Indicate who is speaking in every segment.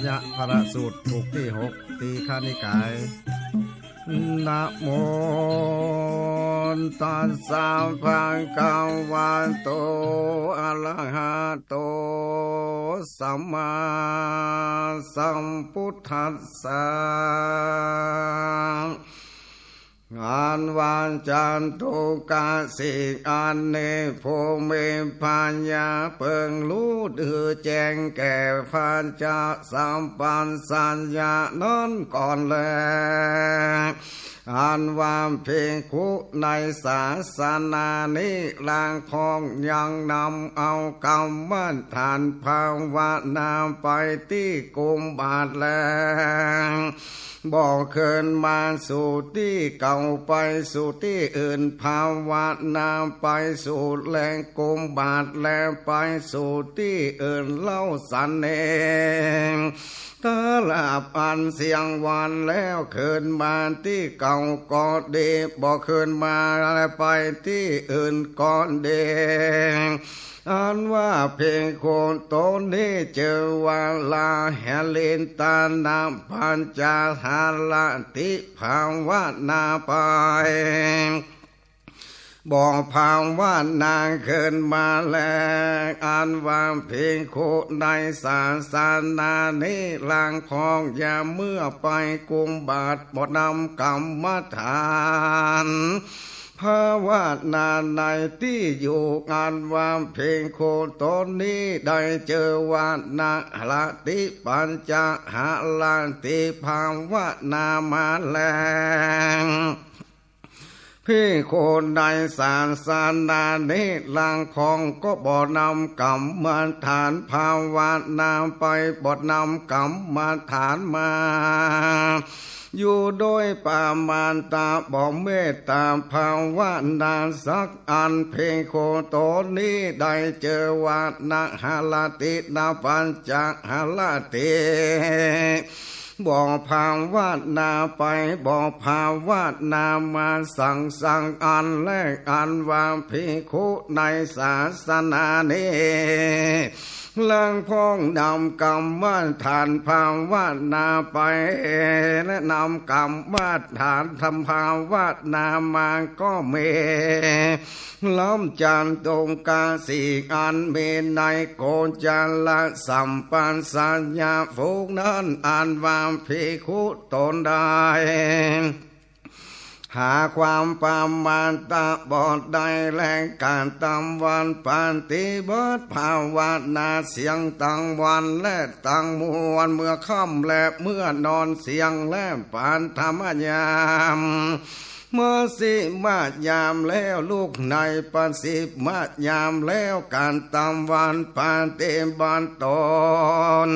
Speaker 1: ญะพระสูตรถูกที่6ตีฆานิกายนะโมตัสสะภะคะวะโตอะระหะโตสัมมาสัมพุทธัสสะงานวานจันตุกาสิอันเนโพเมปัญญาเปิงรู้ดือแจ้งแก่พันจะสัมปันสัญญานั้นก่อนแลอันวามเพลงคุในศาสนานี้ลางคองยังนำเอากรรมฐานภาวนาไปที่กุมบาทแลบอกเคินมาสู่ที่เก่าไปสู่ที่อื่นภาวนาไปสู่แหล่งกุมบาทแลไปสู่ที่อื่นเล่าสันเองถ้าหลับอันเสียงวันแล้วเคินมาที่เก่าก็ดีบอกเคินมาไปที่อื่นก็ดีอันว่าเพลงโคนโตนี้เจอวาลาแหลินตานาพันจาหาลติภาวนาไปบอกภาวนาเกินมาแล้วอันว่าเพลงโคในศาสนานี้ลางพองอย่าเมื่อไปกุมบาทบดนำกรรมฐานภาวนาในที่อยู่งานวามเพลงโคตนนี้ได้เจอวานาลติปัญจหาลันติภาวนามาแลงพี่โคนในศาสนานี้ลางของก็บ่นำกรรมฐานภาวนาไปบ่นำกรรมฐานมาอยู่โดยปามาณตาบ่เมตตาภาวนาสักอันเพลงโคโตนี้ได้เจอวานะหาลตินาปัญจหาลติบอกภาวนาไปบอกภาวนามาสั่งอันแรกอันวางภิกขุในศาสนานี้ลังพ้องนำกรรมฐานภาวนาไปและนำกรรมฐานทำภาวนามาก็เมล้อมจันตรงกาสีอันเมในโกจันละสัมปันสัญญาฝูงนั้นอันวามภิกขุตนได้หาความปามาณตาบอดได้แรงการตำวันปานติบัติภาวนาเสียงตั้งวันและตั้งมวลเมื่อค่ำและเมื่อนอนเสียงและปานธรรมยามเมื่อสิมายามแล้วลูกในปันสิมายามแล้วการตำวันปานเตบานตน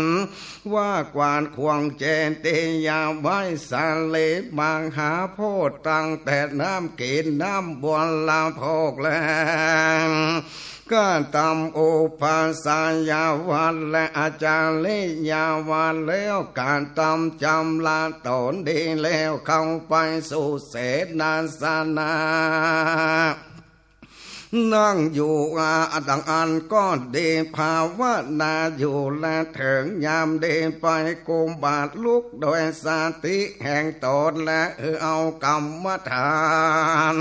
Speaker 1: ว่ากวานควงเจนเตยาไว้สาเลบางหาโพดตั้งแต่น้ำกินน้ำบวนลาโพกแรงก็ตำโอภาสายาวันและอาจารย์เลยยาวันแล้วการตำจำลาตนดีแล้วเข้าไปสู่เสนาสนานั่งอยู่ดังอันก็ดีภาวนาอยู่และถึงยามเดินไปกุมบาทลุกโดยสติแห่งตนและเอากรรมฐาน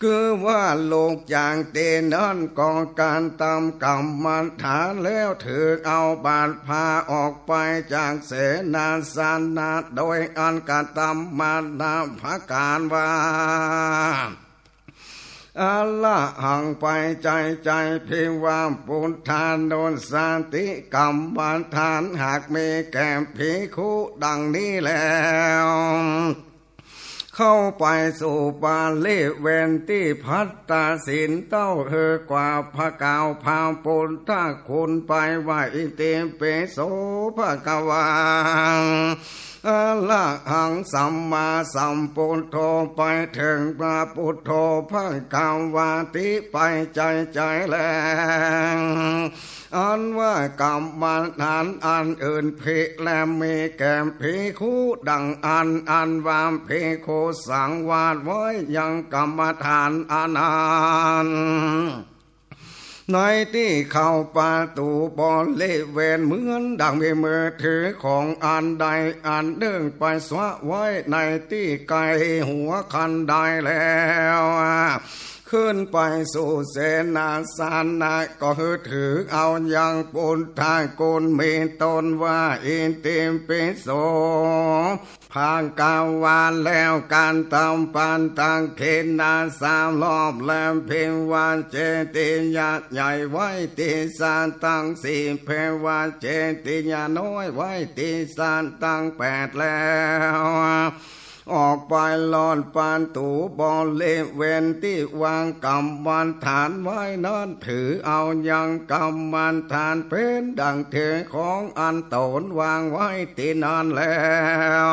Speaker 1: คือว่าโลกอย่างเตนั้นกองการตามกรรมฐานแล้วถือเอาบาทพาออกไปจากเสนาสนะโดยอันการตามมานาภาการว่าอัลละหังไปใจเพียงว่าปุถทานโดนสันติกรรมฐานหากมีแก่ภิกขุดังนี้แล้วเข้าไปสู่ปาลิเวนที่พัตตาสินเต้ากว่าพระกาวพาปุณถ้าคุณไปไหวเตเปโสภะกวาอะระหังสัมมาสัมพุทโธไปถึงพระพุทโธพระกาวาติไปใจแรงอันว่ากรรมฐานอันอื่นภิและมีแก่ภิกขุดังอันวามภิกขุสังวาสไว้ยังกรรมฐานอานันต์ ในที่เข้าประตูบริเวณเหมือนดังมีมือถือของอันใดอันหนึ่งไปสวะไว้ในที่ไกลหัวคันได้แล้วขึ้นไปสู่เสนาสนะก็ถือเอาอย่างปุณทางกุลมีตนว่าอินติมปิโสพางกาวานแล้วการตำปันตังเขนาสามรอบแลมเพิงวานเจติญาใหญ่ไว้ติสานตั้งสี่เพวาเจติญาน้อยไว้ติสานตั้งแปดแล้วออกไปลอนปานตูบอลเลเวนที่วางกำมันฐานไว้นั้นถือเอายังกำมันฐานเป็นดังเถของอันโตนวางไว้ที่นั่นแล้ว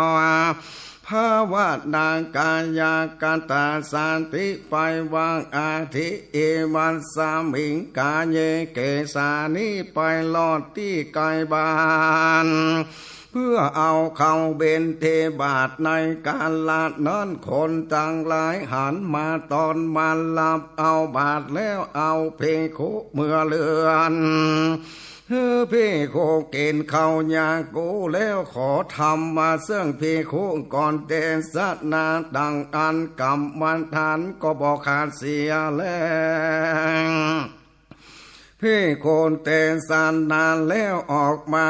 Speaker 1: ภาวะนางกายาการตาสันติไปวางอาทิเอมันสามิงกาเยเกสานิไปลอดที่ไกบานเพื่อเอาเข้าเบนเทบาทในการละนั้นคนต่างหลายหันมาตอนมาลับเอาบาทแล้วเอาเพลงคุเมื่อเลือนพี่โคเกณฑ์เขาอยากกูแล้วขอทำมาเสื่องพี่โคก่อนเตสนาดังอันกำมันฐานก็บอกขาดเสียแล้วพี่โคนเตสานานแล้วออกมา